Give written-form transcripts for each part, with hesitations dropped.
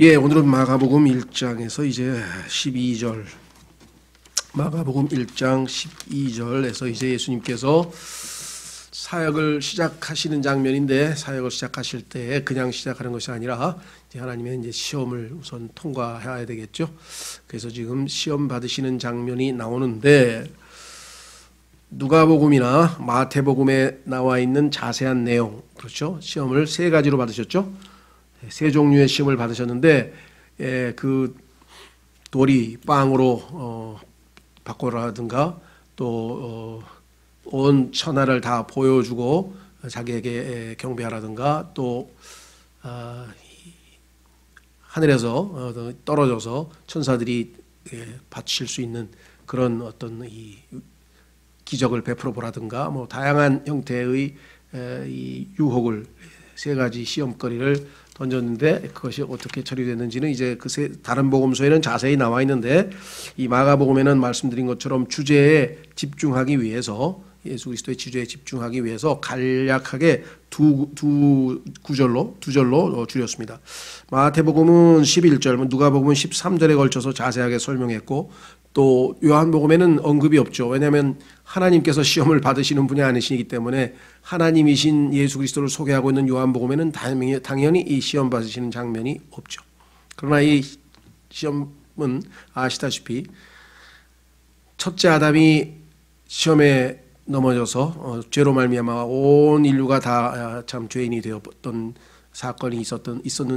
예, 오늘은 마가복음 1장에서 이제 12절, 마가복음 1장 12절에서 이제 예수님께서 사역을 시작하시는 장면인데, 사역을 시작하실 때 그냥 시작하는 것이 아니라 이제 하나님의 이제 시험을 우선 통과해야 되겠죠. 그래서 지금 시험 받으시는 장면이 나오는데, 누가복음이나 마태복음에 나와 있는 자세한 내용, 그렇죠? 시험을 세 가지로 받으셨죠. 세 종류의 시험을 받으셨는데, 그 돌이 빵으로 바꿔라든가, 또 온 천하를 다 보여주고 자기에게 경배하라든가, 또 하늘에서 떨어져서 천사들이 바칠 수 있는 그런 어떤 이 기적을 베풀어 보라든가, 뭐 다양한 형태의 이 유혹을, 세 가지 시험거리를 던졌는데, 그것이 어떻게 처리됐는지는 이제 그 다른 복음서에는 자세히 나와 있는데, 이 마가복음에는 말씀드린 것처럼 주제에 집중하기 위해서, 예수 그리스도의 주제에 집중하기 위해서 간략하게 두 절로 줄였습니다. 마태복음은 11절, 누가복음은 13절에 걸쳐서 자세하게 설명했고, 또 요한복음에는 언급이 없죠. 왜냐하면 하나님께서 시험을 받으시는 분이 아니시기 때문에 하나님이신 예수 그리스도를 소개하고 있는 요한복음에는 당연히 이 시험 받으시는 장면이 없죠. 그러나 이 시험은 아시다시피 첫째 아담이 시험에 넘어져서 죄로 말미암아 온 인류가 다 참 죄인이 되었던 사건이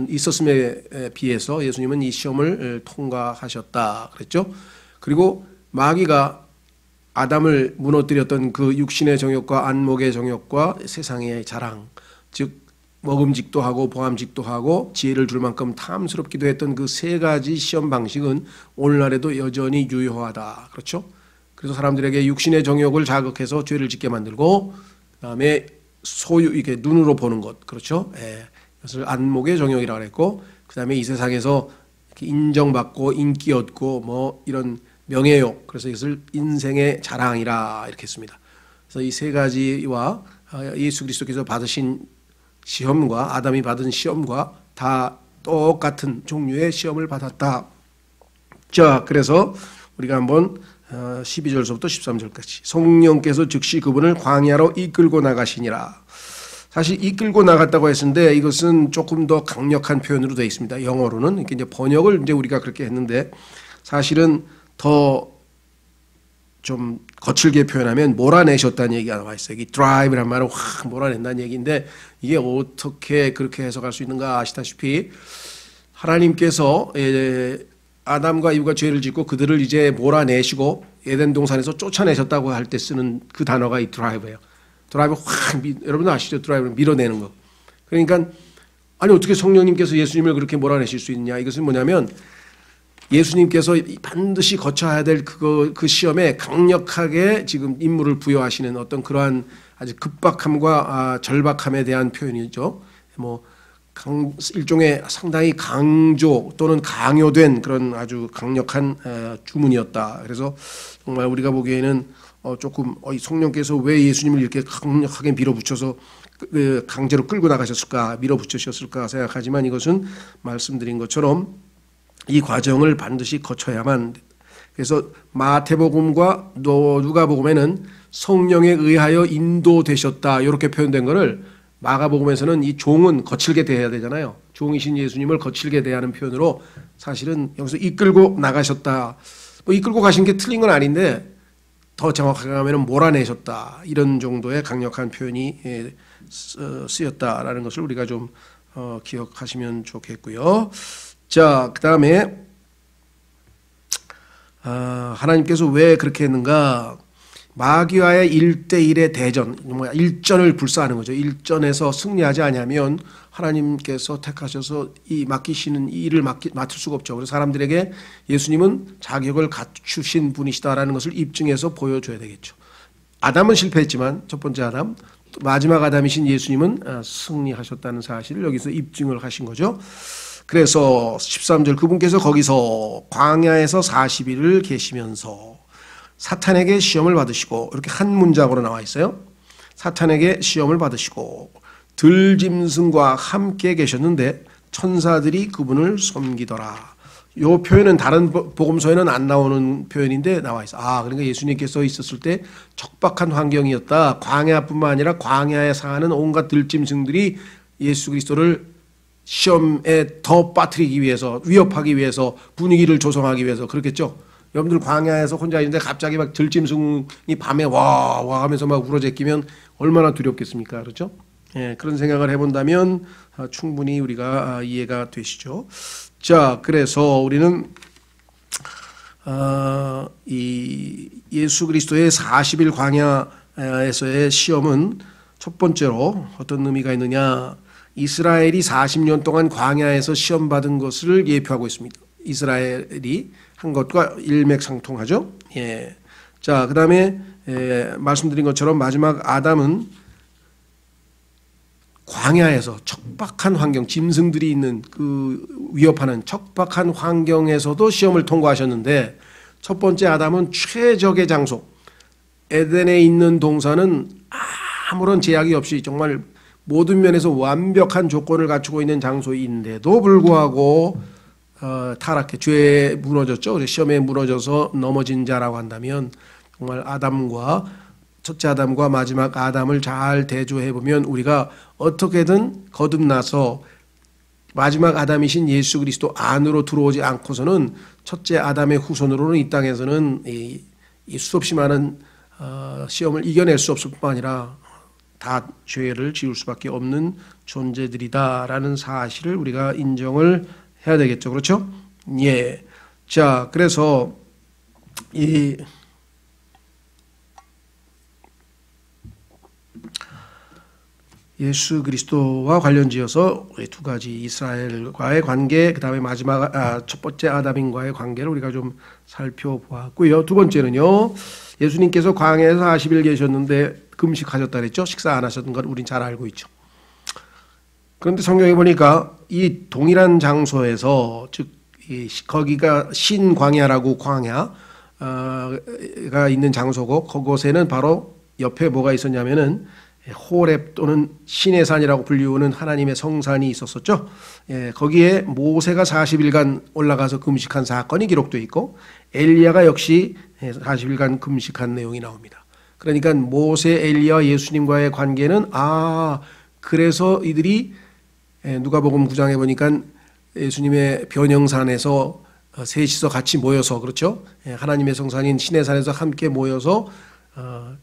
있었음에 비해서 예수님은 이 시험을 통과하셨다 그랬죠. 그리고 마귀가 아담을 무너뜨렸던 그 육신의 정욕과 안목의 정욕과 세상의 자랑, 즉 먹음직도 하고 보암직도 하고 지혜를 줄 만큼 탐스럽기도 했던 그 세 가지 시험 방식은 오늘날에도 여전히 유효하다. 그렇죠? 그래서 사람들에게 육신의 정욕을 자극해서 죄를 짓게 만들고, 그다음에 소유, 이게 눈으로 보는 것, 그렇죠? 그것을 안목의 정욕이라고 했고, 그다음에 이 세상에서 인정받고 인기 얻고 뭐 이런 명예욕, 그래서 이것을 인생의 자랑이라 이렇게 했습니다. 그래서 이 세 가지와 예수 그리스도께서 받으신 시험과 아담이 받은 시험과 다 똑같은 종류의 시험을 받았다. 자, 그래서 우리가 한번 12절서부터 13절까지, 성령께서 즉시 그분을 광야로 이끌고 나가시니라. 사실 이끌고 나갔다고 했는데 이것은 조금 더 강력한 표현으로 되어 있습니다. 영어로는 이렇게 이제 번역을 이제 우리가 그렇게 했는데, 사실은 더 좀 거칠게 표현하면 몰아내셨다는 얘기가 나와 있어요. 이 drive란 말은 확 몰아낸다는 얘기인데, 이게 어떻게 그렇게 해석할 수 있는가 아시다시피, 하나님께서 아담과 이브가 죄를 짓고 그들을 이제 몰아내시고 에덴 동산에서 쫓아내셨다고 할 때 쓰는 그 단어가 이 드라이브예요. 드라이브 확, 여러분 아시죠? 드라이브를 밀어내는 거. 그러니까 아니 어떻게 성령님께서 예수님을 그렇게 몰아내실 수 있냐? 이것은 뭐냐면 예수님께서 반드시 거쳐야 될 그 시험에 강력하게 지금 임무를 부여하시는 어떤 그러한 아주 급박함과 절박함에 대한 표현이죠. 뭐 일종의 상당히 강조 또는 강요된 그런 아주 강력한 주문이었다. 그래서 정말 우리가 보기에는 조금 성령께서 왜 예수님을 이렇게 강력하게 밀어붙여서 강제로 끌고 나가셨을까, 밀어붙이셨을까 생각하지만, 이것은 말씀드린 것처럼 이 과정을 반드시 거쳐야만. 그래서 마태복음과 누가복음에는 성령에 의하여 인도되셨다 이렇게 표현된 것을 마가복음에서는 이 종은 거칠게 대해야 되잖아요. 종이신 예수님을 거칠게 대하는 표현으로 사실은 여기서 이끌고 나가셨다. 뭐 이끌고 가신 게 틀린 건 아닌데 더 정확하게 하면 몰아내셨다. 이런 정도의 강력한 표현이 쓰였다라는 것을 우리가 좀 기억하시면 좋겠고요. 자, 그 다음에 하나님께서 왜 그렇게 했는가? 마귀와의 1대1의 대전, 일전을 불사하는 거죠. 일전에서 승리하지 않으면 하나님께서 택하셔서 이 맡기시는 이 일을 맡을 수가 없죠. 그래서 사람들에게 예수님은 자격을 갖추신 분이시다라는 것을 입증해서 보여줘야 되겠죠. 아담은 실패했지만, 첫 번째 아담, 마지막 아담이신 예수님은 승리하셨다는 사실을 여기서 입증을 하신 거죠. 그래서 13절, 그분께서 거기서 광야에서 40일을 계시면서 사탄에게 시험을 받으시고, 이렇게 한 문장으로 나와 있어요. 사탄에게 시험을 받으시고 들짐승과 함께 계셨는데 천사들이 그분을 섬기더라. 요 표현은 다른 복음서에는 안 나오는 표현인데 나와 있어. 그러니까 예수님께서 있었을 때 척박한 환경이었다. 광야뿐만 아니라 광야에 사는 온갖 들짐승들이 예수 그리스도를 시험에 더 빠뜨리기 위해서, 위협하기 위해서, 분위기를 조성하기 위해서 그렇겠죠. 여러분들 광야에서 혼자 있는데 갑자기 막 들짐승이 밤에 와 하면서 막 우러제끼면 얼마나 두렵겠습니까? 그렇죠? 예, 그런 생각을 해본다면 충분히 우리가 이해가 되시죠. 자, 그래서 우리는 이 예수 그리스도의 40일 광야에서의 시험은 첫 번째로 어떤 의미가 있느냐? 이스라엘이 40년 동안 광야에서 시험 받은 것을 예표하고 있습니다. 이스라엘이 한 것과 일맥상통하죠. 예. 자, 그다음에 말씀드린 것처럼 마지막 아담은 광야에서 척박한 환경, 짐승들이 있는 그 위협하는 척박한 환경에서도 시험을 통과하셨는데, 첫 번째 아담은 최적의 장소, 에덴에 있는 동산은 아무런 제약이 없이 정말 모든 면에서 완벽한 조건을 갖추고 있는 장소인데도 불구하고 타락해 죄에 무너졌죠. 시험에 무너져서 넘어진 자라고 한다면, 정말 첫째 아담과 마지막 아담을 잘 대조해 보면 우리가 어떻게든 거듭나서 마지막 아담이신 예수 그리스도 안으로 들어오지 않고서는 첫째 아담의 후손으로는 이 땅에서는 이 수없이 많은 시험을 이겨낼 수 없을 뿐만 아니라 다 죄를 지을 수밖에 없는 존재들이다라는 사실을 우리가 인정을 해야 되겠죠. 그렇죠? 예. 자, 그래서 이 예수 그리스도와 관련지어서 두 가지 이스라엘과의 관계, 그 다음에 마지막 첫 번째 아담인과의 관계를 우리가 좀 살펴보았고요. 두 번째는요, 예수님께서 광야에서 40일 계셨는데 금식하셨다 그랬죠. 식사 안 하셨던 건 우린 잘 알고 있죠. 그런데 성경에 보니까 이 동일한 장소에서, 즉 거기가 신광야라고 광야가 있는 장소고, 그곳에는 바로 옆에 뭐가 있었냐면은 호렙 또는 신의 산이라고 불리우는 하나님의 성산이 있었었죠. 예, 거기에 모세가 40일간 올라가서 금식한 사건이 기록되어 있고, 엘리야가 역시 40일간 금식한 내용이 나옵니다. 그러니까 모세, 엘리야, 예수님과의 관계는 그래서 이들이 누가복음 9장에 보니까 예수님의 변형산에서 셋이서 같이 모여서, 그렇죠? 하나님의 성산인 신의 산에서 함께 모여서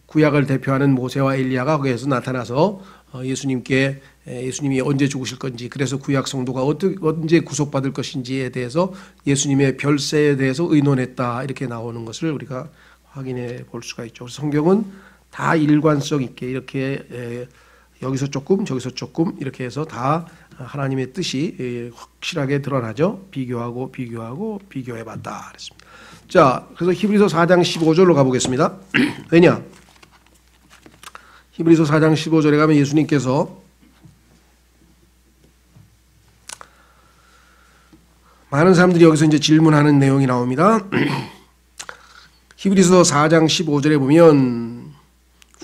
구약을 대표하는 모세와 엘리야가 거기에서 나타나서 예수님이 언제 죽으실 건지, 그래서 구약 성도가 언제 구속받을 것인지에 대해서 예수님의 별세에 대해서 의논했다, 이렇게 나오는 것을 우리가 확인해 볼 수가 있죠. 그래서 성경은 다 일관성 있게 이렇게 여기서 조금 저기서 조금 이렇게 해서 다 하나님의 뜻이 확실하게 드러나죠. 비교하고 비교해봤다 그랬습니다. 자, 그래서 히브리서 4장 15절로 가보겠습니다. 왜냐? 히브리서 4장 15절에 가면 예수님께서 많은 사람들이 여기서 이제 질문하는 내용이 나옵니다. 히브리서 4장 15절에 보면,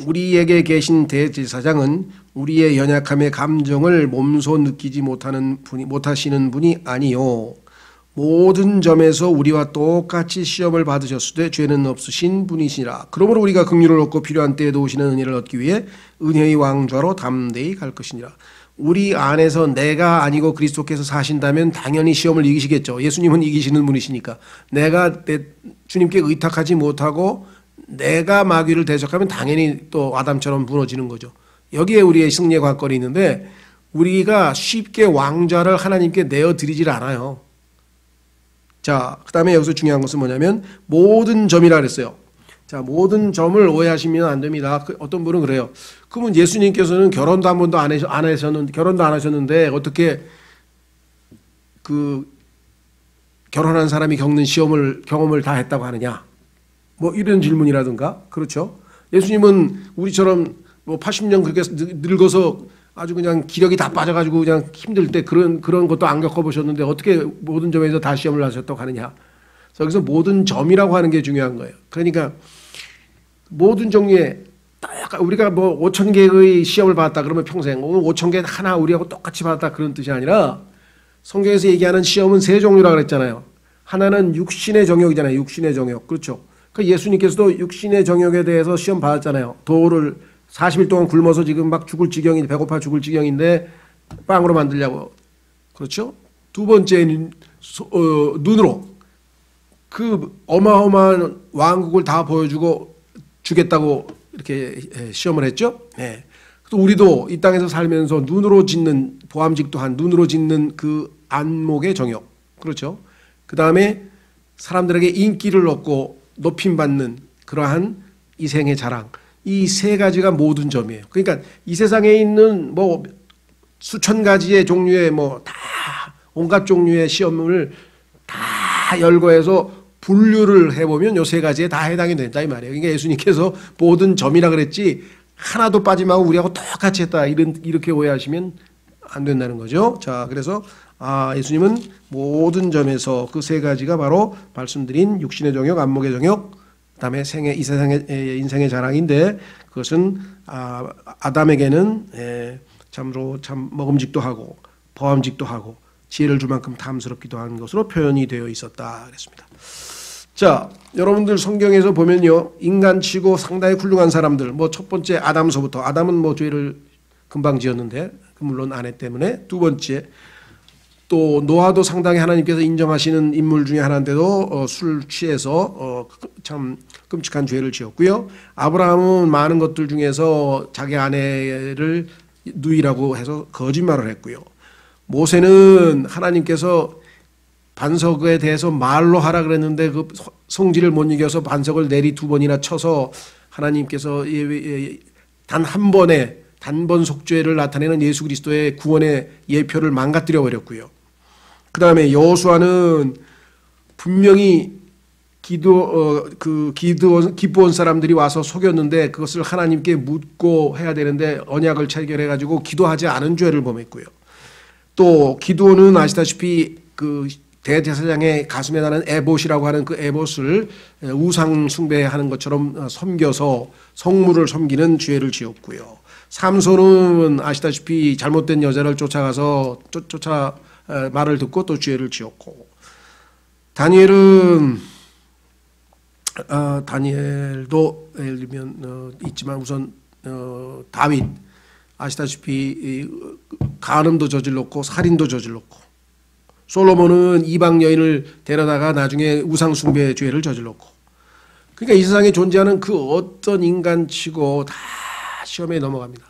우리에게 계신 대제사장은 우리의 연약함의 감정을 몸소 느끼지 못하시는 분이 아니요, 모든 점에서 우리와 똑같이 시험을 받으셨으되 죄는 없으신 분이시라. 그러므로 우리가 긍휼을 얻고 필요한 때에 도우시는 은혜를 얻기 위해 은혜의 왕좌로 담대히 갈 것이니라. 우리 안에서 내가 아니고 그리스도께서 사신다면 당연히 시험을 이기시겠죠. 예수님은 이기시는 분이시니까. 내가 주님께 의탁하지 못하고 내가 마귀를 대적하면 당연히 또 아담처럼 무너지는 거죠. 여기에 우리의 승리의 관건이 있는데, 우리가 쉽게 왕좌를 하나님께 내어드리질 않아요. 자, 그 다음에 여기서 중요한 것은 뭐냐면 모든 점이라 그랬어요. 자, 모든 점을 오해하시면 안 됩니다. 어떤 분은 그래요. 그러면 예수님께서는 결혼도 한 번도 안 하셨는데 어떻게 그 결혼한 사람이 겪는 경험을 다 했다고 하느냐? 뭐 이런 질문이라든가, 그렇죠? 예수님은 우리처럼 뭐 80년 그렇게 늙어서 아주 그냥 기력이 다 빠져가지고 그냥 힘들 때 그런 것도 안 겪어보셨는데 어떻게 모든 점에서 다 시험을 하셨다고 하느냐. 그래서 여기서 모든 점이라고 하는 게 중요한 거예요. 그러니까 모든 종류의, 우리가 뭐 5,000개의 시험을 받았다 그러면 평생 오늘 5,000개 하나 우리하고 똑같이 받았다 그런 뜻이 아니라 성경에서 얘기하는 시험은 세 종류라 그랬잖아요. 하나는 육신의 정욕이잖아요. 육신의 정욕. 그렇죠. 그러니까 예수님께서도 육신의 정욕에 대해서 시험 받았잖아요. 도를 40일 동안 굶어서 지금 막 죽을 지경인데, 배고파 죽을 지경인데 빵으로 만들려고. 그렇죠. 두 번째는 눈으로 그 어마어마한 왕국을 다 보여주고 주겠다고 이렇게 시험을 했죠. 네. 또 우리도 이 땅에서 살면서 눈으로 짓는, 보암직 또한 눈으로 짓는 그 안목의 정욕. 그렇죠. 그 다음에 사람들에게 인기를 얻고 높임받는 그러한 이 생의 자랑. 이 세 가지가 모든 점이에요. 그러니까 이 세상에 있는 뭐 수천 가지의 종류의 뭐 다 온갖 종류의 시험을 다 열거해서 분류를 해보면 요 세 가지에 다 해당이 된다 이 말이에요. 그러니까 예수님께서 모든 점이라 그랬지 하나도 빠짐하고 우리하고 똑같이 했다 이렇게 오해하시면 안 된다는 거죠. 자, 그래서 예수님은 모든 점에서 그 세 가지가 바로 말씀드린 육신의 정욕, 안목의 정욕, 그다음에 이 세상의 인생의 자랑인데 그것은 아담에게는 참으로 참 먹음직도 하고 보암직도 하고 지혜를 줄 만큼 탐스럽기도 한 것으로 표현이 되어 있었다 그랬습니다. 자, 여러분들 성경에서 보면요, 인간치고 상당히 훌륭한 사람들, 뭐 첫 번째 아담서부터, 아담은 뭐 죄를 금방 지었는데 물론 아내 때문에, 두 번째 또 노아도 상당히 하나님께서 인정하시는 인물 중에 하나인데도 술 취해서 참 끔찍한 죄를 지었고요. 아브라함은 많은 것들 중에서 자기 아내를 누이라고 해서 거짓말을 했고요. 모세는 하나님께서 반석에 대해서 말로 하라 그랬는데 그 성질을 못 이겨서 반석을 내리 두 번이나 쳐서 하나님께서 단 한 번에 단번 속죄를 나타내는 예수 그리스도의 구원의 예표를 망가뜨려 버렸고요. 그 다음에 여호수아는 분명히 기브온 사람들이 와서 속였는데 그것을 하나님께 묻고 해야 되는데 언약을 체결해 가지고 기도하지 않은 죄를 범했고요. 또 기드온은 아시다시피 그 대제사장의 가슴에 나는 에봇이라고 하는 그 에봇을 우상 숭배하는 것처럼 섬겨서 성물을 섬기는 죄를 지었고요. 삼손은 아시다시피 잘못된 여자를 쫓아가서 말을 듣고 또 죄를 지었고, 다니엘도 예를 들면 있지만 우선 다윗 아시다시피 간음도 저질렀고 살인도 저질렀고, 솔로몬은 이방 여인을 데려다가 나중에 우상 숭배의 죄를 저질렀고, 그러니까 이 세상에 존재하는 그 어떤 인간치고 다 시험에 넘어갑니다.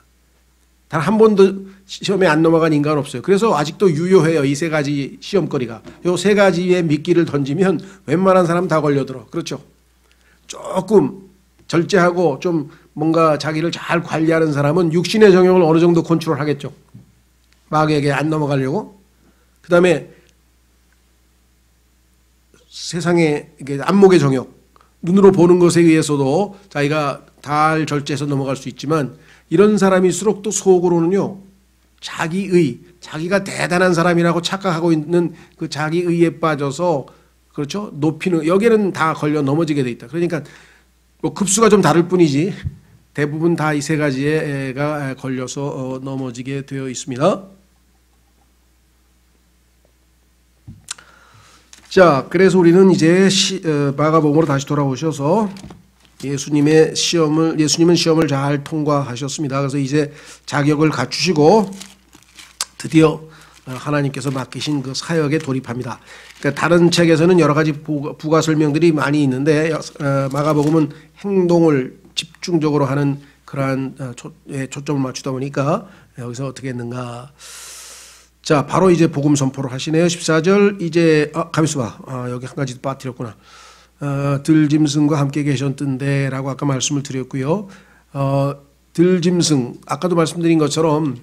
단 한 번도 시험에 안 넘어간 인간 없어요. 그래서 아직도 유효해요. 이 세 가지 시험거리가. 이 세 가지의 미끼를 던지면 웬만한 사람 다 걸려들어. 그렇죠? 조금 절제하고 좀 뭔가 자기를 잘 관리하는 사람은 육신의 정욕을 어느 정도 컨트롤하겠죠. 마귀에게 안 넘어가려고. 그 다음에 세상의 안목의 정욕, 눈으로 보는 것에 의해서도 자기가 잘 절제해서 넘어갈 수 있지만, 이런 사람일수록 또 속으로는요, 자기가 대단한 사람이라고 착각하고 있는 그 자기의에 빠져서, 그렇죠? 높이는, 여기에는 다 걸려 넘어지게 돼 있다. 그러니까 뭐 급수가 좀 다를 뿐이지 대부분 다 이 세 가지가 걸려서 넘어지게 되어 있습니다. 자, 그래서 우리는 이제 마가복음으로 다시 돌아오셔서 예수님은 시험을 잘 통과하셨습니다. 그래서 이제 자격을 갖추시고 드디어 하나님께서 맡기신 그 사역에 돌입합니다. 그러니까 다른 책에서는 여러 가지 부가 설명들이 많이 있는데 마가복음은 행동을 집중적으로 하는 그러한 초점을 맞추다 보니까 여기서 어떻게 했는가. 자, 바로 이제 복음 선포를 하시네요. 14절 이제 가만있어 봐. 여기 한 가지 빠뜨렸구나. 들짐승과 함께 계셨던데 라고 아까 말씀을 드렸고요. 들짐승 아까도 말씀드린 것처럼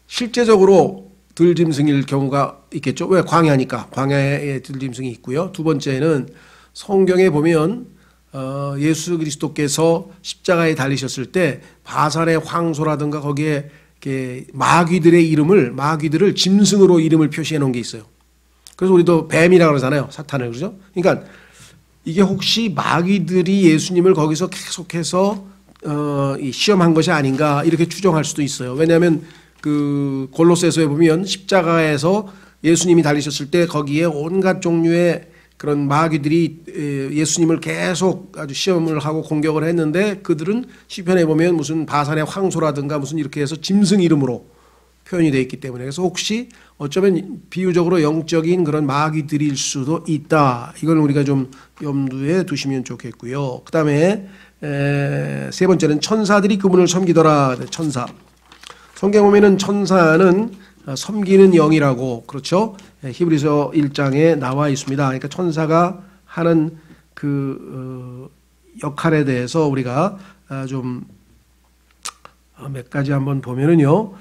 실제적으로 들짐승일 경우가 있겠죠. 왜? 광야니까. 광야에 들짐승이 있고요. 두 번째는 성경에 보면 예수 그리스도께서 십자가에 달리셨을 때 바산의 황소라든가 거기에 이렇게 마귀들을 짐승으로 이름을 표시해 놓은 게 있어요. 그래서 우리도 뱀이라고 그러잖아요. 사탄을. 그렇죠? 그러니까 이게 혹시 마귀들이 예수님을 거기서 계속해서 시험한 것이 아닌가 이렇게 추정할 수도 있어요. 왜냐하면 그 골로새서에 보면 십자가에서 예수님이 달리셨을 때 거기에 온갖 종류의 그런 마귀들이 예수님을 계속 아주 시험을 하고 공격을 했는데 그들은 시편에 보면 무슨 바산의 황소라든가 무슨 이렇게 해서 짐승 이름으로 표현이 되어 있기 때문에 그래서 혹시 어쩌면 비유적으로 영적인 그런 마귀들일 수도 있다. 이걸 우리가 좀 염두에 두시면 좋겠고요. 그 다음에 세 번째는 천사들이 그분을 섬기더라. 천사. 성경 보면은 천사는 섬기는 영이라고 그렇죠. 히브리서 1장에 나와 있습니다. 그러니까 천사가 하는 그 역할에 대해서 우리가 좀 몇 가지 한번 보면은요.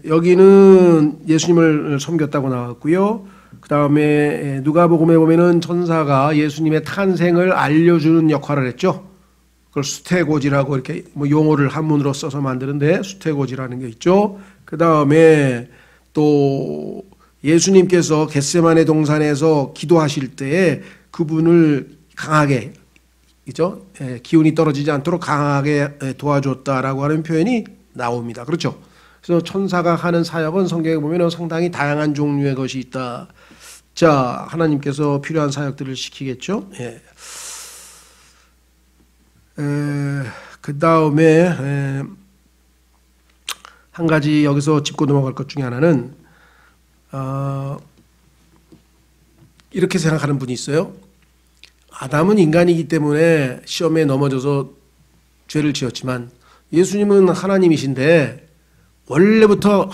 여기는 예수님을 섬겼다고 나왔고요. 그 다음에 누가복음에 보면은 천사가 예수님의 탄생을 알려주는 역할을 했죠. 그걸 수태고지라고 이렇게 뭐 용어를 한문으로 써서 만드는데 수태고지라는 게 있죠. 그 다음에 또 예수님께서 겟세마네 동산에서 기도하실 때에 그분을 강하게 그죠? 기운이 떨어지지 않도록 강하게 도와줬다라고 하는 표현이 나옵니다. 그렇죠? 그래서 천사가 하는 사역은 성경에 보면 상당히 다양한 종류의 것이 있다. 자, 하나님께서 필요한 사역들을 시키겠죠. 예. 그 다음에 한 가지 여기서 짚고 넘어갈 것 중에 하나는 이렇게 생각하는 분이 있어요. 아담은 인간이기 때문에 시험에 넘어져서 죄를 지었지만 예수님은 하나님이신데 원래부터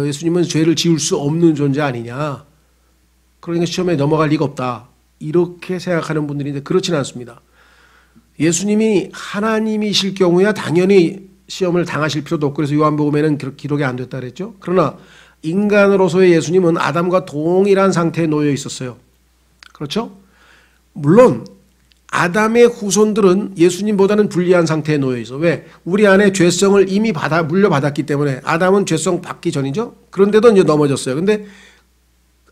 예수님은 죄를 지을 수 없는 존재 아니냐. 그러니까 시험에 넘어갈 리가 없다. 이렇게 생각하는 분들인데 그렇지는 않습니다. 예수님이 하나님이실 경우야 당연히 시험을 당하실 필요도 없고 그래서 요한복음에는 기록이 안 됐다 그랬죠. 그러나 인간으로서의 예수님은 아담과 동일한 상태에 놓여 있었어요. 그렇죠? 물론 아담의 후손들은 예수님보다는 불리한 상태에 놓여 있어. 왜? 우리 안에 죄성을 이미 물려받았기 때문에 아담은 죄성 받기 전이죠. 그런데도 이제 넘어졌어요. 근데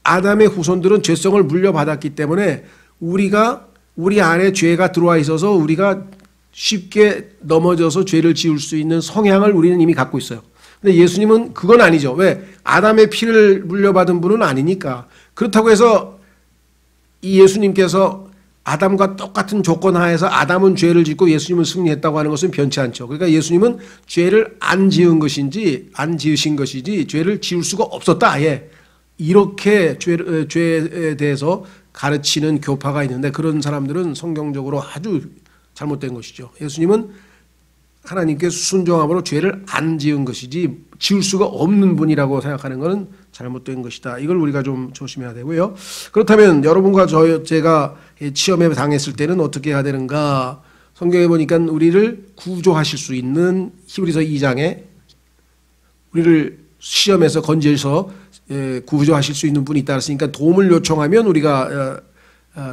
아담의 후손들은 죄성을 물려받았기 때문에 우리 안에 죄가 들어와 있어서 우리가 쉽게 넘어져서 죄를 지을 수 있는 성향을 우리는 이미 갖고 있어요. 근데 예수님은 그건 아니죠. 왜? 아담의 피를 물려받은 분은 아니니까. 그렇다고 해서 이 예수님께서 아담과 똑같은 조건 하에서 아담은 죄를 짓고 예수님은 승리했다고 하는 것은 변치 않죠. 그러니까 예수님은 죄를 안 지은 것인지 안 지으신 것이지 죄를 지을 수가 없었다. 아예. 이렇게 죄에 대해서 가르치는 교파가 있는데 그런 사람들은 성경적으로 아주 잘못된 것이죠. 예수님은 하나님께 순종함으로 죄를 안 지은 것이지 지을 수가 없는 분이라고 생각하는 것은 잘못된 것이다. 이걸 우리가 좀 조심해야 되고요. 그렇다면 여러분과 제가 시험에 당했을 때는 어떻게 해야 되는가? 성경에 보니까 우리를 구조하실 수 있는 히브리서 2장에 우리를 시험에서 건져서 구조하실 수 있는 분이 있다 그랬으니까 도움을 요청하면 우리가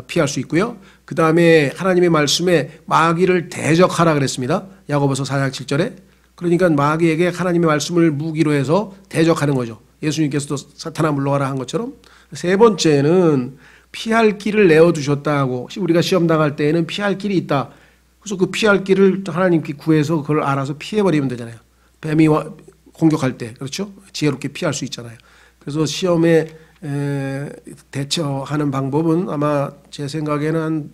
피할 수 있고요. 그 다음에 하나님의 말씀에 마귀를 대적하라 그랬습니다. 야고보서 4장 7절에. 그러니까 마귀에게 하나님의 말씀을 무기로 해서 대적하는 거죠. 예수님께서도 사탄아 물러가라 한 것처럼. 세 번째는 피할 길을 내어두셨다고. 우리가 시험 당할 때에는 피할 길이 있다. 그래서 그 피할 길을 하나님께 구해서 그걸 알아서 피해버리면 되잖아요. 뱀이 공격할 때 그렇죠? 지혜롭게 피할 수 있잖아요. 그래서 시험에 대처하는 방법은 아마 제 생각에는 한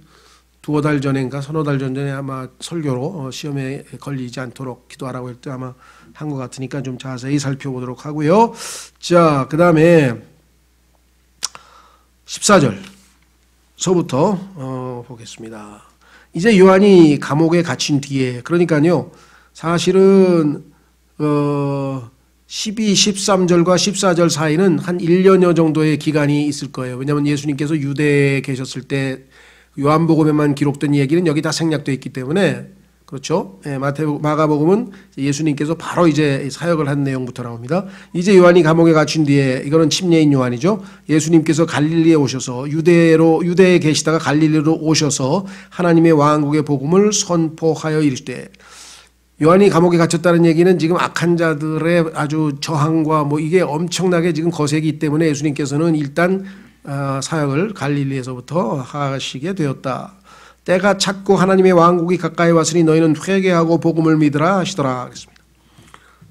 두어 달 전인가 서너 달 전에 아마 설교로 시험에 걸리지 않도록 기도하라고 할 때 아마 한 것 같으니까 좀 자세히 살펴보도록 하고요. 자, 그 다음에 14절서부터 보겠습니다. 이제 요한이 감옥에 갇힌 뒤에 그러니까요. 사실은 12, 13절과 14절 사이는 한 1년여 정도의 기간이 있을 거예요. 왜냐하면 예수님께서 유대에 계셨을 때 요한복음에만 기록된 얘기는 여기 다 생략되어 있기 때문에 그렇죠. 마가복음은 예수님께서 바로 이제 사역을 한 내용부터 나옵니다. 이제 요한이 감옥에 갇힌 뒤에 이거는 침례인 요한이죠. 예수님께서 갈릴리에 오셔서 유대에 계시다가 갈릴리로 오셔서 하나님의 왕국의 복음을 선포하여 이르시되 요한이 감옥에 갇혔다는 얘기는 지금 악한 자들의 아주 저항과 뭐 이게 엄청나게 지금 거세기 때문에 예수님께서는 일단 사역을 갈릴리에서부터 하시게 되었다. 때가 찼고 하나님의 왕국이 가까이 왔으니 너희는 회개하고 복음을 믿으라 하시더라. 그랬습니다.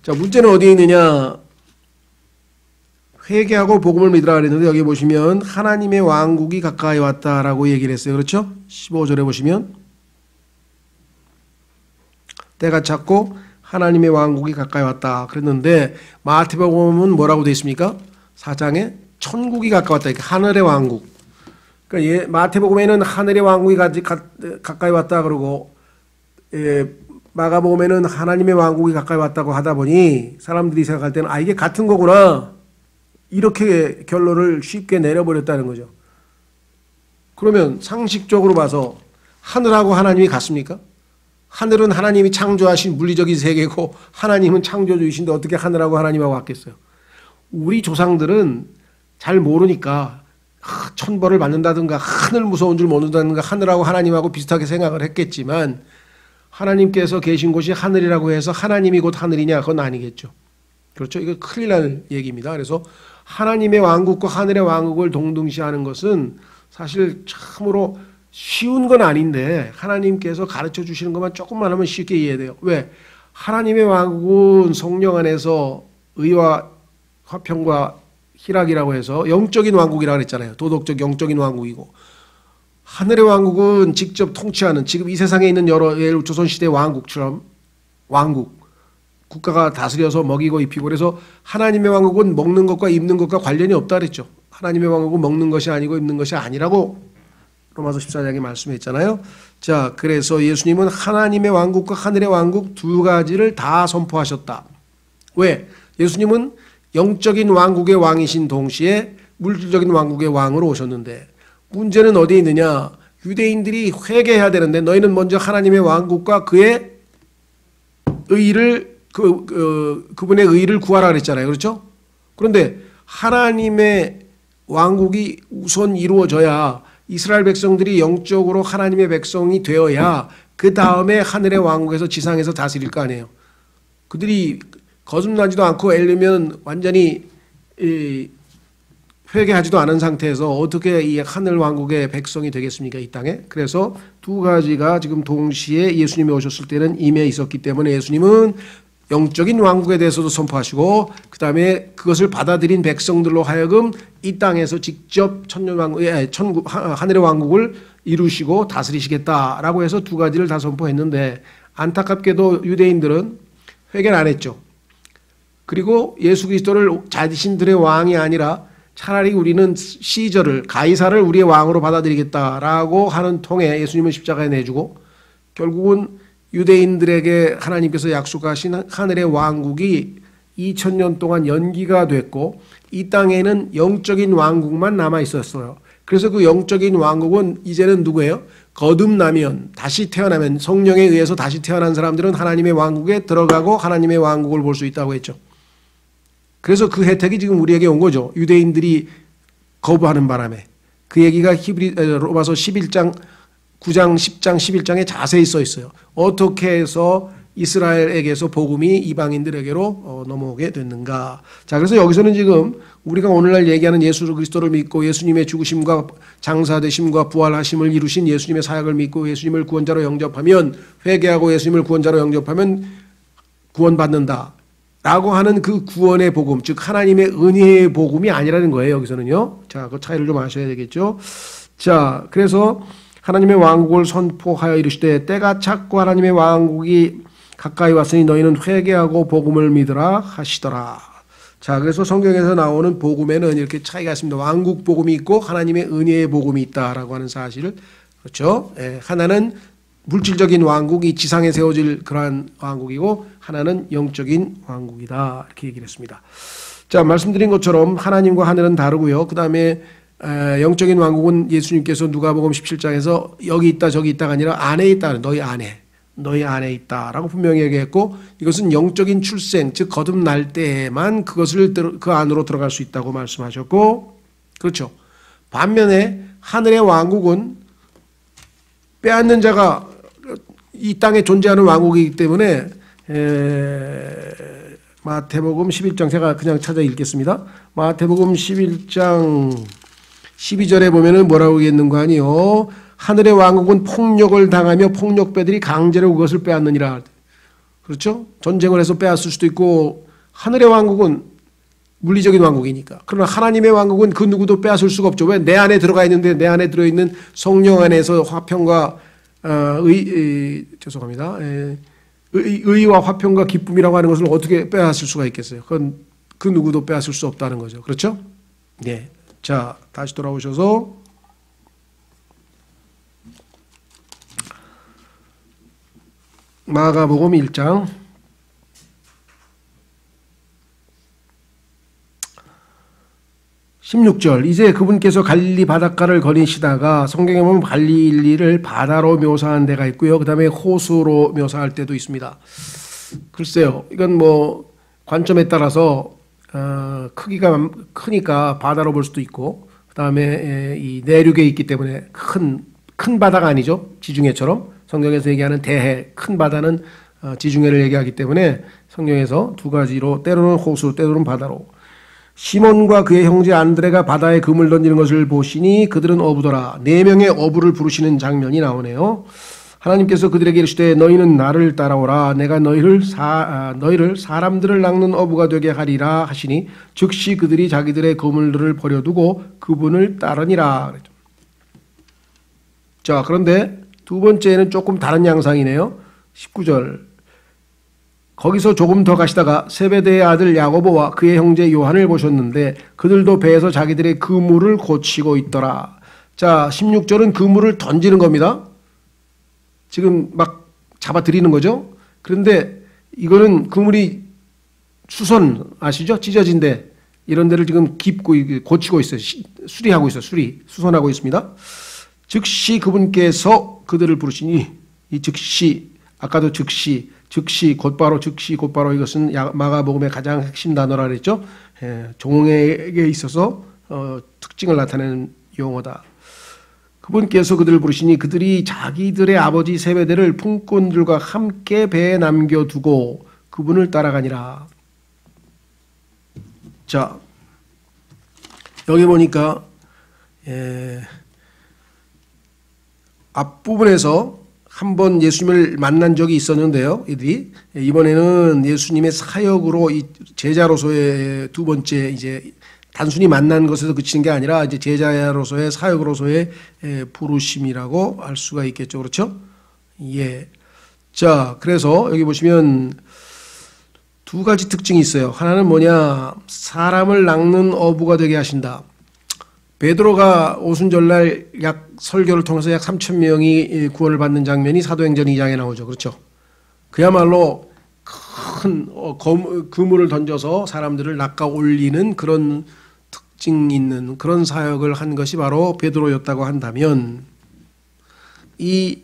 자, 문제는 어디에 있느냐? 회개하고 복음을 믿으라 그랬는데 여기 보시면 하나님의 왕국이 가까이 왔다라고 얘기를 했어요. 그렇죠? 15절에 보시면 때가 찼고 하나님의 왕국이 가까이 왔다 그랬는데 마태복음은 뭐라고 되어 있습니까? 4장에 천국이 가까웠다. 하늘의 왕국. 그러니까 마태복음에는 하늘의 왕국이 가까이 왔다 그러고 마가복음에는 하나님의 왕국이 가까이 왔다고 하다 보니 사람들이 생각할 때는 이게 같은 거구나 이렇게 결론을 쉽게 내려버렸다는 거죠. 그러면 상식적으로 봐서 하늘하고 하나님이 같습니까? 하늘은 하나님이 창조하신 물리적인 세계고 하나님은 창조주이신데 어떻게 하늘하고 하나님하고 같겠어요? 우리 조상들은 잘 모르니까 천벌을 받는다든가 하늘 무서운 줄 모른다든가 하늘하고 하나님하고 비슷하게 생각을 했겠지만 하나님께서 계신 곳이 하늘이라고 해서 하나님이 곧 하늘이냐? 그건 아니겠죠. 그렇죠? 이거 큰일 날 얘기입니다. 그래서 하나님의 왕국과 하늘의 왕국을 동등시하는 것은 사실 참으로 쉬운 건 아닌데 하나님께서 가르쳐 주시는 것만 조금만 하면 쉽게 이해돼요. 왜? 하나님의 왕국은 성령 안에서 의와 화평과 희락이라고 해서 영적인 왕국이라고 그랬잖아요. 도덕적 영적인 왕국이고 하늘의 왕국은 직접 통치하는 지금 이 세상에 있는 여러 조선시대 왕국처럼 왕국 국가가 다스려서 먹이고 입히고 그래서 하나님의 왕국은 먹는 것과 입는 것과 관련이 없다 그랬죠. 하나님의 왕국은 먹는 것이 아니고 입는 것이 아니라고 로마서 14장에 말씀했잖아요. 자, 그래서 예수님은 하나님의 왕국과 하늘의 왕국 두 가지를 다 선포하셨다. 왜? 예수님은 영적인 왕국의 왕이신 동시에 물질적인 왕국의 왕으로 오셨는데 문제는 어디에 있느냐? 유대인들이 회개해야 되는데 너희는 먼저 하나님의 왕국과 그의 의를 그분의 의를 구하라 그랬잖아요. 그렇죠? 그런데 하나님의 왕국이 우선 이루어져야 이스라엘 백성들이 영적으로 하나님의 백성이 되어야 그 다음에 하늘의 왕국에서 지상에서 다스릴 거 아니에요. 그들이 거듭나지도 않고 애려면 완전히 회개하지도 않은 상태에서 어떻게 이 하늘 왕국의 백성이 되겠습니까? 이 땅에. 그래서 두 가지가 지금 동시에 예수님이 오셨을 때는 임해 있었기 때문에 예수님은 영적인 왕국에 대해서도 선포하시고 그 다음에 그것을 받아들인 백성들로 하여금 이 땅에서 직접 하늘의 왕국을 이루시고 다스리시겠다라고 해서 두 가지를 다 선포했는데 안타깝게도 유대인들은 회개를 안 했죠. 그리고 예수 그리스도를 자신들의 왕이 아니라 차라리 우리는 시저를 가이사를 우리의 왕으로 받아들이겠다라고 하는 통에 예수님은 십자가에 내주고 결국은 유대인들에게 하나님께서 약속하신 하늘의 왕국이 2000년 동안 연기가 됐고 이 땅에는 영적인 왕국만 남아 있었어요. 그래서 그 영적인 왕국은 이제는 누구예요? 거듭나면 다시 태어나면 성령에 의해서 다시 태어난 사람들은 하나님의 왕국에 들어가고 하나님의 왕국을 볼 수 있다고 했죠. 그래서 그 혜택이 지금 우리에게 온 거죠. 유대인들이 거부하는 바람에. 그 얘기가 로마서 11장 9장 10장 11장에 자세히 써 있어요. 어떻게 해서 이스라엘에게서 복음이 이방인들에게로 넘어오게 됐는가. 자, 그래서 여기서는 지금 우리가 오늘날 얘기하는 예수 그리스도를 믿고 예수님의 죽으심과 장사되심과 부활하심을 이루신 예수님의 사역을 믿고 예수님을 구원자로 영접하면 회개하고 예수님을 구원자로 영접하면 구원받는다 라고 하는 그 구원의 복음, 즉 하나님의 은혜의 복음이 아니라는 거예요. 여기서는요. 자, 그 차이를 좀 아셔야 되겠죠. 자, 그래서 하나님의 왕국을 선포하여 이르시되 때가 찼고 하나님의 왕국이 가까이 왔으니 너희는 회개하고 복음을 믿으라 하시더라. 자, 그래서 성경에서 나오는 복음에는 이렇게 차이가 있습니다. 왕국 복음이 있고 하나님의 은혜의 복음이 있다라고 하는 사실을 그렇죠. 하나는 물질적인 왕국이 지상에 세워질 그러한 왕국이고 하나는 영적인 왕국이다 이렇게 얘기를 했습니다. 자, 말씀드린 것처럼 하나님과 하늘은 다르고요. 그 다음에 영적인 왕국은 예수님께서 누가복음 17장에서 여기 있다 저기 있다가 아니라 안에 있다. 너희 안에 있다라고 분명히 얘기했고 이것은 영적인 출생 즉 거듭날 때에만 그것을 그 안으로 들어갈 수 있다고 말씀하셨고 그렇죠. 반면에 하늘의 왕국은 빼앗는 자가 이 땅에 존재하는 왕국이기 때문에 마태복음 11장 제가 그냥 찾아 읽겠습니다. 마태복음 11장 12절에 보면은 뭐라고 했는 거 아니요? 하늘의 왕국은 폭력을 당하며 폭력배들이 강제로 그것을 빼앗느니라. 그렇죠? 전쟁을 해서 빼앗을 수도 있고 하늘의 왕국은 물리적인 왕국이니까. 그러나 하나님의 왕국은 그 누구도 빼앗을 수가 없죠. 왜? 내 안에 들어가 있는데 내 안에 들어있는 성령 안에서 화평과 죄송합니다. 의와 화평과 기쁨이라고 하는 것을 어떻게 빼앗을 수가 있겠어요? 그건 그 누구도 빼앗을 수 없다는 거죠. 그렇죠? 네. 자, 다시 돌아오셔서 마가복음 1장 16절. 이제 그분께서 갈릴리 바닷가를 거니시다가, 성경에 보면 갈릴리를 바다로 묘사한 데가 있고요. 그 다음에 호수로 묘사할 때도 있습니다. 글쎄요, 이건 뭐 관점에 따라서 크기가 크니까 바다로 볼 수도 있고, 그 다음에 이 내륙에 있기 때문에 큰 바다가 아니죠. 지중해처럼 성경에서 얘기하는 대해, 큰 바다는 지중해를 얘기하기 때문에 성경에서 두 가지로, 때로는 호수, 때로는 바다로. 시몬과 그의 형제 안드레가 바다에 금을 던지는 것을 보시니 그들은 어부더라. 4명의 어부를 부르시는 장면이 나오네요. 하나님께서 그들에게 이르시되 너희는 나를 따라오라. 내가 너희를 사람들을 낚는 어부가 되게 하리라 하시니 즉시 그들이 자기들의 그물들을 버려두고 그분을 따르니라. 자, 그런데 두 번째는 조금 다른 양상이네요. 19절. 거기서 조금 더 가시다가 세베대의 아들 야고보와 그의 형제 요한을 보셨는데 그들도 배에서 자기들의 그물을 고치고 있더라. 자, 16절은 그물을 던지는 겁니다. 지금 막 잡아들이는 거죠. 그런데 이거는 그물이 수선 아시죠? 찢어진 데, 이런 데를 지금 깁고 고치고 있어요. 수리하고 있어요. 수선하고 있습니다. 즉시 그분께서 그들을 부르시니, 이 즉시, 아까도 즉시 곧바로, 즉시 곧바로, 이것은 마가복음의 가장 핵심 단어라 그랬죠. 종에게 있어서 특징을 나타내는 용어다. 그분께서 그들을 부르시니 그들이 자기들의 아버지 세베대를 품꾼들과 함께 배에 남겨두고 그분을 따라가니라. 자, 여기 보니까 앞부분에서 한번 예수님을 만난 적이 있었는데요. 이번에는 예수님의 사역으로 이 제자로서의 두 번째, 이제 단순히 만난 것에서 그치는 게 아니라 이제 제자로서의 사역으로서의 부르심이라고 할 수가 있겠죠. 그렇죠? 예. 자, 그래서 여기 보시면 두 가지 특징이 있어요. 하나는 뭐냐? 사람을 낚는 어부가 되게 하신다. 베드로가 오순절날 설교를 통해서 약 3,000명이 구원을 받는 장면이 사도행전 2장에 나오죠. 그렇죠? 그야말로 큰 그물을 던져서 사람들을 낚아 올리는 그런 특징 있는 그런 사역을 한 것이 바로 베드로였다고 한다면, 이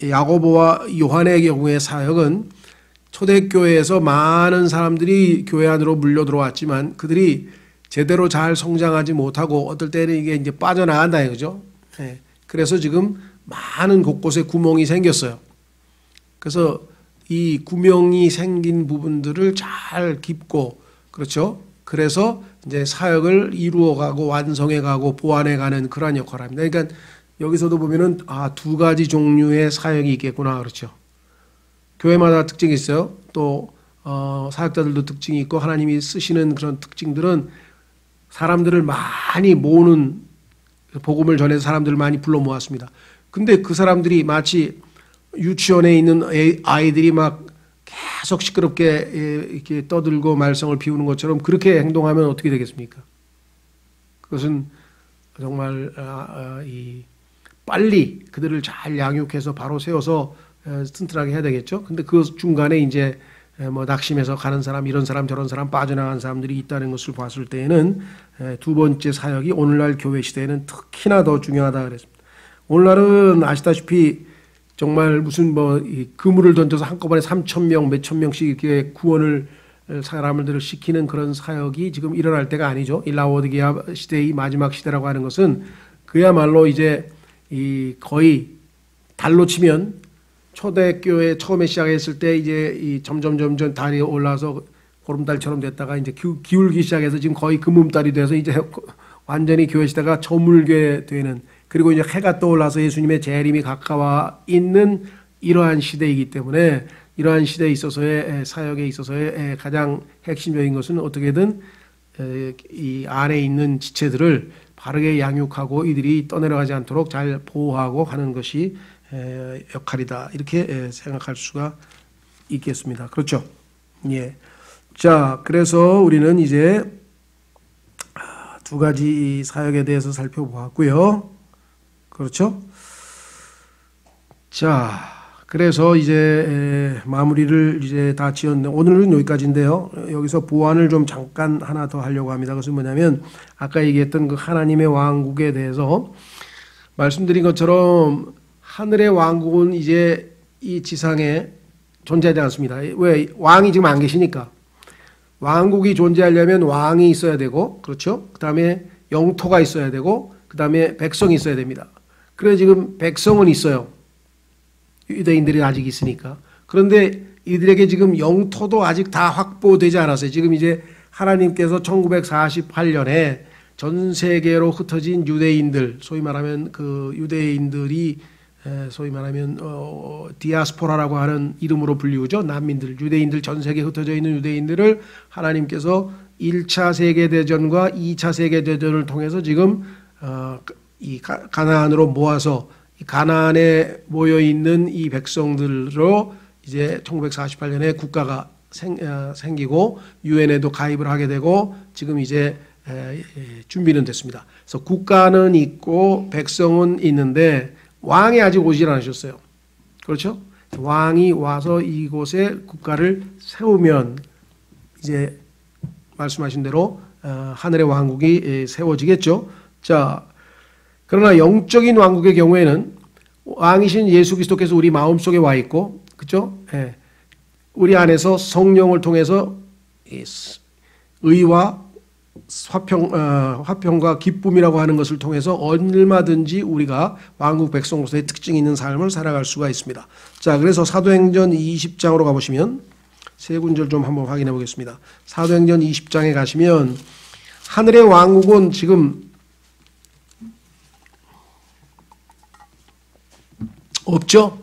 야고보와 요한의 경우의 사역은 초대교회에서 많은 사람들이 교회 안으로 물려 들어왔지만 그들이 제대로 잘 성장하지 못하고 어떨 때는 이게 이제 빠져나간다 이거죠. 그래서 지금 많은 곳곳에 구멍이 생겼어요. 그래서 이 구멍이 생긴 부분들을 잘 깁고, 그렇죠? 그래서 이제 사역을 이루어가고 완성해가고 보완해가는 그러한 역할을 합니다. 그러니까 여기서도 보면은 두 가지 종류의 사역이 있겠구나, 그렇죠? 교회마다 특징이 있어요. 또 사역자들도 특징이 있고, 하나님이 쓰시는 그런 특징들은 사람들을 많이 모으는, 복음을 전해서 사람들을 많이 불러 모았습니다. 근데 그 사람들이 마치 유치원에 있는 아이들이 막 계속 시끄럽게 이렇게 떠들고 말썽을 피우는 것처럼 그렇게 행동하면 어떻게 되겠습니까? 그것은 정말 빨리 그들을 잘 양육해서 바로 세워서 튼튼하게 해야 되겠죠. 근데 그 중간에 이제 뭐 낙심해서 가는 사람, 이런 사람 저런 사람, 빠져나간 사람들이 있다는 것을 봤을 때에는 두 번째 사역이 오늘날 교회 시대에는 특히나 더 중요하다 그랬습니다. 오늘날은 아시다시피 정말 무슨 그물을 던져서 한꺼번에 3,000명, 몇천 명씩 이렇게 구원을 사람들을 시키는 그런 사역이 지금 일어날 때가 아니죠. 이 라오디게아 시대의 마지막 시대라고 하는 것은 그야말로 이제 거의 달로 치면 초대교회 처음에 시작했을 때 이제 점점 달이 올라서 보름달처럼 됐다가 이제 기울기 시작해서 지금 거의 금음달이 돼서 이제 완전히 교회 시대가 저물게 되는, 그리고 이제 해가 떠올라서 예수님의 재림이 가까워 있는 이러한 시대이기 때문에, 이러한 시대에 있어서의 사역에 있어서의 가장 핵심적인 것은 어떻게든 이 안에 있는 지체들을 바르게 양육하고 이들이 떠내려가지 않도록 잘 보호하고 하는 것이 역할이다. 이렇게 생각할 수가 있겠습니다. 그렇죠? 예. 자, 그래서 우리는 이제 두 가지 사역에 대해서 살펴보았고요. 그렇죠? 자, 그래서 이제 마무리를 이제 다 지었는데 오늘은 여기까지인데요. 여기서 보완을 좀 잠깐 하나 더 하려고 합니다. 그것은 뭐냐면 아까 얘기했던 그 하나님의 왕국에 대해서 말씀드린 것처럼 하늘의 왕국은 이제 이 지상에 존재하지 않습니다. 왜? 왕이 지금 안 계시니까. 왕국이 존재하려면 왕이 있어야 되고, 그렇죠? 그 다음에 영토가 있어야 되고, 그 다음에 백성이 있어야 됩니다. 그래 지금 백성은 있어요. 유대인들이 아직 있으니까. 그런데 이들에게 지금 영토도 아직 다 확보되지 않았어요. 지금 이제 하나님께서 1948년에 전 세계로 흩어진 유대인들, 소위 말하면 그 유대인들이 소위 말하면 디아스포라라고 하는 이름으로 불리우죠. 난민들, 유대인들, 전 세계에 흩어져 있는 유대인들을 하나님께서 1차 세계대전과 2차 세계대전을 통해서 지금 이 가나안으로 모아서 가나안에 모여 있는 이 백성들로 이제 1948년에 국가가 생기고 유엔에도 가입을 하게 되고 지금 이제 준비는 됐습니다. 그래서 국가는 있고 백성은 있는데 왕이 아직 오질 않으셨어요. 그렇죠? 왕이 와서 이곳에 국가를 세우면 이제 말씀하신 대로 하늘의 왕국이 세워지겠죠. 자, 그러나 영적인 왕국의 경우에는 왕이신 예수 그리스도께서 우리 마음속에 와 있고, 그렇죠? 예. 우리 안에서 성령을 통해서 의와 화평과 기쁨이라고 하는 것을 통해서 얼마든지 우리가 왕국 백성으로서의 특징 있는 삶을 살아갈 수가 있습니다. 자, 그래서 사도행전 20장으로 가보시면 세 군절 좀 한번 확인해 보겠습니다. 사도행전 20장에 가시면 하늘의 왕국은 지금 없죠?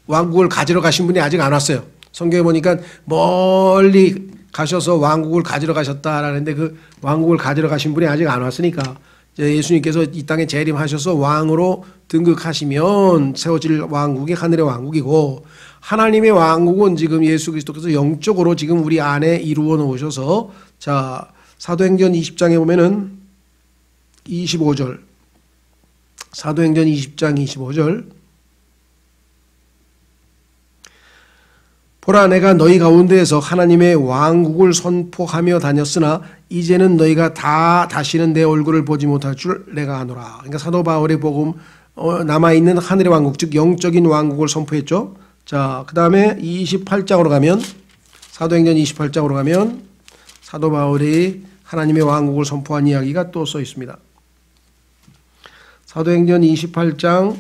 왕국을 가지러 가신 분이 아직 안 왔어요. 성경에 보니까 멀리 가셔서 왕국을 가지러 가셨다라는데 그 왕국을 가지러 가신 분이 아직 안 왔으니까 예수님께서 이 땅에 재림하셔서 왕으로 등극하시면 세워질 왕국이 하늘의 왕국이고 하나님의 왕국은 지금 예수 그리스도께서 영적으로 지금 우리 안에 이루어 놓으셔서 자, 사도행전 20장에 보면은 25절 사도행전 20장 25절 보라 내가 너희 가운데에서 하나님의 왕국을 선포하며 다녔으나 이제는 너희가 다 다시는 내 얼굴을 보지 못할 줄 내가 아노라. 그러니까 사도 바울의 복음 남아있는 하늘의 왕국 즉 영적인 왕국을 선포했죠. 자, 그 다음에 28장으로 가면 사도행전 28장으로 가면 사도 바울이 하나님의 왕국을 선포한 이야기가 또 써 있습니다. 사도행전 28장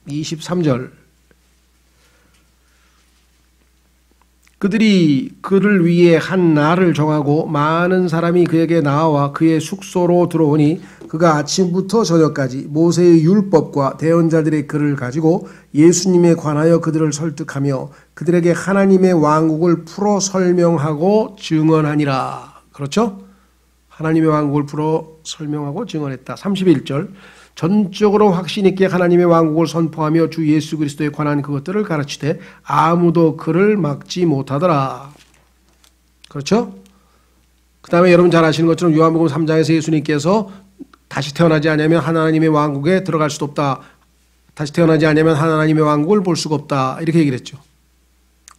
23절 그들이 그를 위해 한 날을 정하고 많은 사람이 그에게 나와 그의 숙소로 들어오니 그가 아침부터 저녁까지 모세의 율법과 대언자들의 글을 가지고 예수님에 관하여 그들을 설득하며 그들에게 하나님의 왕국을 풀어 설명하고 증언하니라. 그렇죠? 하나님의 왕국을 풀어 설명하고 증언했다. 31절 전적으로 확신 있게 하나님의 왕국을 선포하며 주 예수 그리스도에 관한 그것들을 가르치되 아무도 그를 막지 못하더라. 그렇죠? 그 다음에 여러분 잘 아시는 것처럼 요한복음 3장에서 예수님께서 다시 태어나지 않으면 하나님의 왕국에 들어갈 수도 없다. 다시 태어나지 않으면 하나님의 왕국을 볼 수가 없다. 이렇게 얘기를 했죠.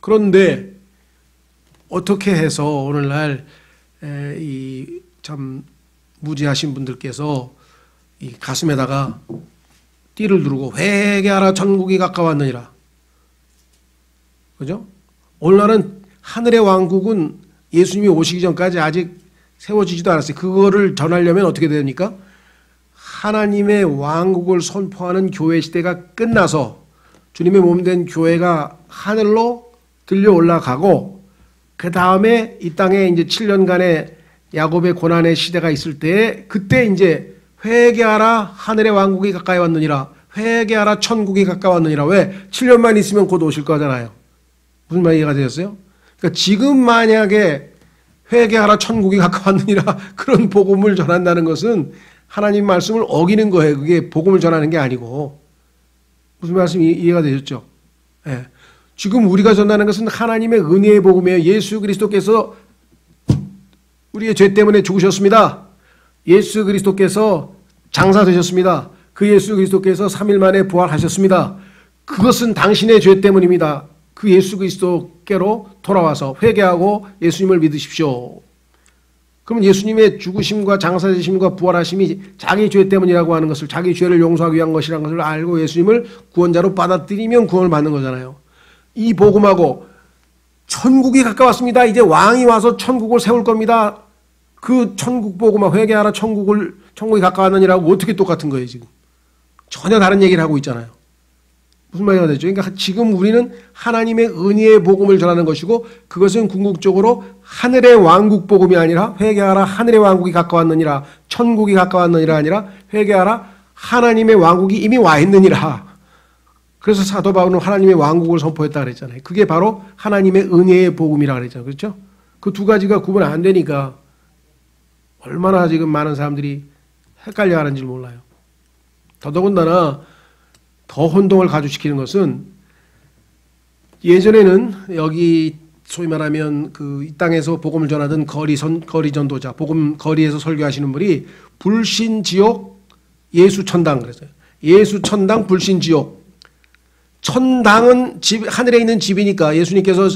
그런데 어떻게 해서 오늘날 이 참 무지하신 분들께서 이 가슴에다가 띠를 두르고 회개하라 천국이 가까웠느니라. 그죠? 오늘날은 하늘의 왕국은 예수님이 오시기 전까지 아직 세워지지도 않았어요. 그거를 전하려면 어떻게 됩니까? 하나님의 왕국을 선포하는 교회 시대가 끝나서 주님의 몸된 교회가 하늘로 들려 올라가고 그 다음에 이 땅에 이제 7년간의 야곱의 고난의 시대가 있을 때 그때 이제 회개하라 하늘의 왕국이 가까이 왔느니라. 회개하라 천국이 가까웠느니라. 왜? 7년만 있으면 곧 오실 거잖아요. 무슨 말 이해가 되셨어요? 그러니까 지금 만약에 회개하라 천국이 가까웠느니라 그런 복음을 전한다는 것은 하나님 말씀을 어기는 거예요. 그게 복음을 전하는 게 아니고. 무슨 말씀이 이해가 되셨죠? 예. 지금 우리가 전하는 것은 하나님의 은혜의 복음이에요. 예수 그리스도께서 우리의 죄 때문에 죽으셨습니다. 예수 그리스도께서 장사되셨습니다. 그 예수 그리스도께서 3일 만에 부활하셨습니다. 그것은 당신의 죄 때문입니다. 그 예수 그리스도께로 돌아와서 회개하고 예수님을 믿으십시오. 그러면 예수님의 죽으심과 장사되심과 부활하심이 자기 죄 때문이라고 하는 것을, 자기 죄를 용서하기 위한 것이라는 것을 알고 예수님을 구원자로 받아들이면 구원을 받는 거잖아요. 이 복음하고 천국이 가까웠습니다. 이제 왕이 와서 천국을 세울 겁니다. 그 천국 복음하고 회개하라 천국이 가까웠느니라고 어떻게 똑같은 거예요 지금. 전혀 다른 얘기를 하고 있잖아요. 무슨 말이가 되죠? 그러니까 지금 우리는 하나님의 은혜의 복음을 전하는 것이고 그것은 궁극적으로 하늘의 왕국 복음이 아니라 회개하라 하늘의 왕국이 가까웠느니라, 천국이 가까웠느니라 아니라 회개하라 하나님의 왕국이 이미 와 있느니라. 그래서 사도 바울은 하나님의 왕국을 선포했다 그랬잖아요. 그게 바로 하나님의 은혜의 복음이라 그랬잖아요. 그렇죠? 그 두 가지가 구분 안 되니까 얼마나 지금 많은 사람들이 헷갈려 하는지 몰라요. 더더군다나 더 혼동을 가중시키는 것은 예전에는 여기 소위 말하면 그 이 땅에서 복음을 전하던 거리 전도자, 복음 거리에서 설교하시는 분이 불신지옥 예수천당 그랬어요. 예수천당 불신지옥. 천당은 하늘에 있는 집이니까 예수님께서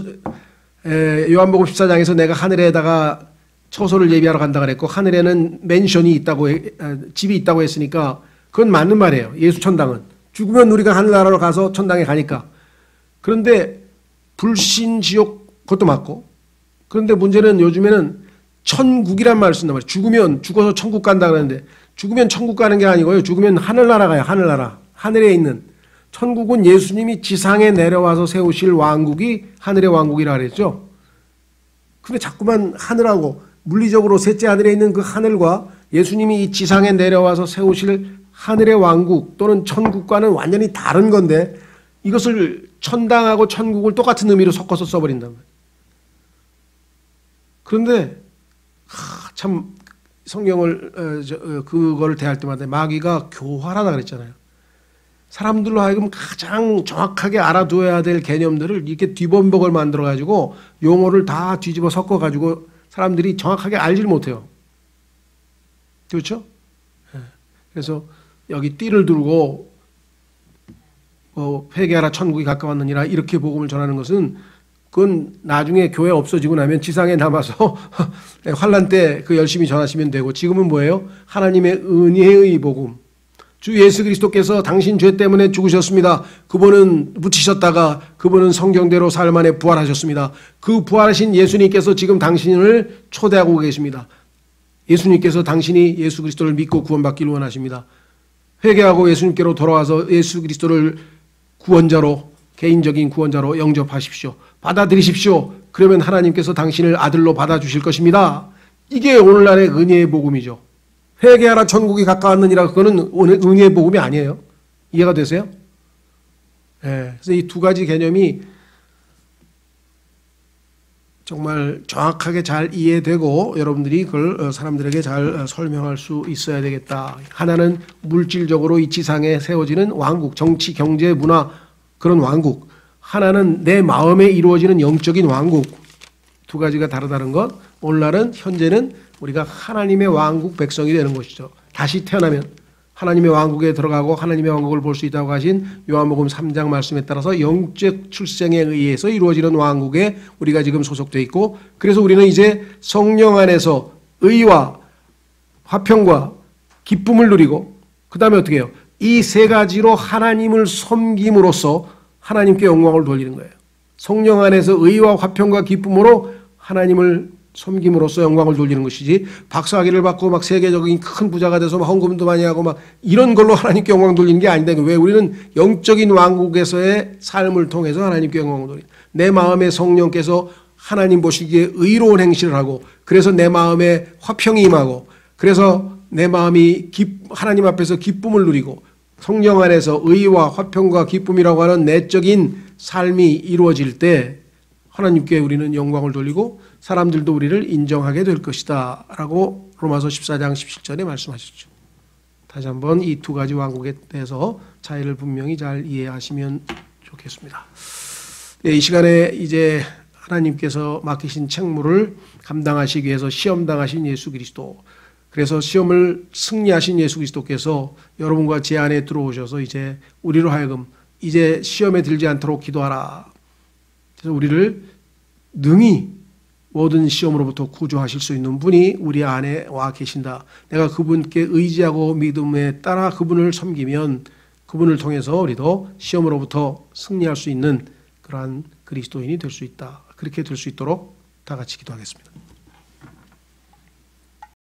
요한복음 14장에서 내가 하늘에다가 처소를 예비하러 간다 그랬고 하늘에는 맨션이 있다고 집이 있다고 했으니까 그건 맞는 말이에요. 예수천당은. 죽으면 우리가 하늘나라로 가서 천당에 가니까. 그런데 불신지옥 그것도 맞고 그런데 문제는 요즘에는 천국이란 말을 쓴단 말이에요. 죽으면 죽어서 천국 간다 그러는데 죽으면 천국 가는 게 아니고요. 죽으면 하늘나라 가요. 하늘나라. 하늘에 있는. 천국은 예수님이 지상에 내려와서 세우실 왕국이 하늘의 왕국이라 그랬죠. 근데 자꾸만 하늘하고 물리적으로 셋째 하늘에 있는 그 하늘과 예수님이 이 지상에 내려와서 세우실 하늘의 왕국 또는 천국과는 완전히 다른 건데 이것을 천당하고 천국을 똑같은 의미로 섞어서 써버린단 말이에요. 그런데 참 성경을 그거를 대할 때마다 마귀가 교활하다 그랬잖아요. 사람들로 하여금 가장 정확하게 알아두어야 될 개념들을 이렇게 뒤범벅을 만들어가지고 용어를 다 뒤집어 섞어가지고 사람들이 정확하게 알질 못해요. 그렇죠? 그래서 여기 띠를 들고 회개하라 천국이 가까웠느니라 이렇게 복음을 전하는 것은 그건 나중에 교회 없어지고 나면 지상에 남아서 환란 때 그 열심히 전하시면 되고 지금은 뭐예요? 하나님의 은혜의 복음. 주 예수 그리스도께서 당신 죄 때문에 죽으셨습니다. 그분은 묻히셨다가 그분은 성경대로 사흘 만에 부활하셨습니다. 그 부활하신 예수님께서 지금 당신을 초대하고 계십니다. 예수님께서 당신이 예수 그리스도를 믿고 구원받기를 원하십니다. 회개하고 예수님께로 돌아와서 예수 그리스도를 구원자로 개인적인 구원자로 영접하십시오. 받아들이십시오. 그러면 하나님께서 당신을 아들로 받아주실 것입니다. 이게 오늘날의 은혜의 복음이죠. 회개하라 천국이 가까웠느니라 그거는 은혜의 복음이 아니에요. 이해가 되세요? 네. 그래서 이 두 가지 개념이 정말 정확하게 잘 이해되고 여러분들이 그걸 사람들에게 잘 설명할 수 있어야 되겠다. 하나는 물질적으로 이 지상에 세워지는 왕국, 정치, 경제, 문화 그런 왕국. 하나는 내 마음에 이루어지는 영적인 왕국. 두 가지가 다르다는 것. 오늘날은 현재는 우리가 하나님의 왕국 백성이 되는 것이죠. 다시 태어나면 하나님의 왕국에 들어가고 하나님의 왕국을 볼 수 있다고 하신 요한복음 3장 말씀에 따라서 영적 출생에 의해서 이루어지는 왕국에 우리가 지금 소속되어 있고 그래서 우리는 이제 성령 안에서 의와 화평과 기쁨을 누리고 그 다음에 어떻게 해요? 이 세 가지로 하나님을 섬김으로써 하나님께 영광을 돌리는 거예요. 성령 안에서 의와 화평과 기쁨으로 하나님을 섬김으로써 영광을 돌리는 것이지 박사학위를 받고 막 세계적인 큰 부자가 돼서 막 헌금도 많이 하고 막 이런 걸로 하나님께 영광 돌리는 게 아닌데 왜 우리는 영적인 왕국에서의 삶을 통해서 하나님께 영광을 돌리는 내 마음에 성령께서 하나님 보시기에 의로운 행실을 하고 그래서 내 마음에 화평이 임하고 그래서 내 마음이 하나님 앞에서 기쁨을 누리고 성령 안에서 의와 화평과 기쁨이라고 하는 내적인 삶이 이루어질 때 하나님께 우리는 영광을 돌리고 사람들도 우리를 인정하게 될 것이다 라고 로마서 14장 17절에 말씀하셨죠. 다시 한번 이 두 가지 왕국에 대해서 차이를 분명히 잘 이해하시면 좋겠습니다. 네, 이 시간에 이제 하나님께서 맡기신 책무를 감당하시기 위해서 시험당하신 예수 그리스도, 그래서 시험을 승리하신 예수 그리스도께서 여러분과 제 안에 들어오셔서 이제 우리로 하여금 이제 시험에 들지 않도록 기도하라. 그래서 우리를 능히 모든 시험으로부터 구조하실 수 있는 분이 우리 안에 와 계신다. 내가 그분께 의지하고 믿음에 따라 그분을 섬기면 그분을 통해서 우리도 시험으로부터 승리할 수 있는 그러한 그리스도인이 될 수 있다. 그렇게 될 수 있도록 다 같이 기도하겠습니다.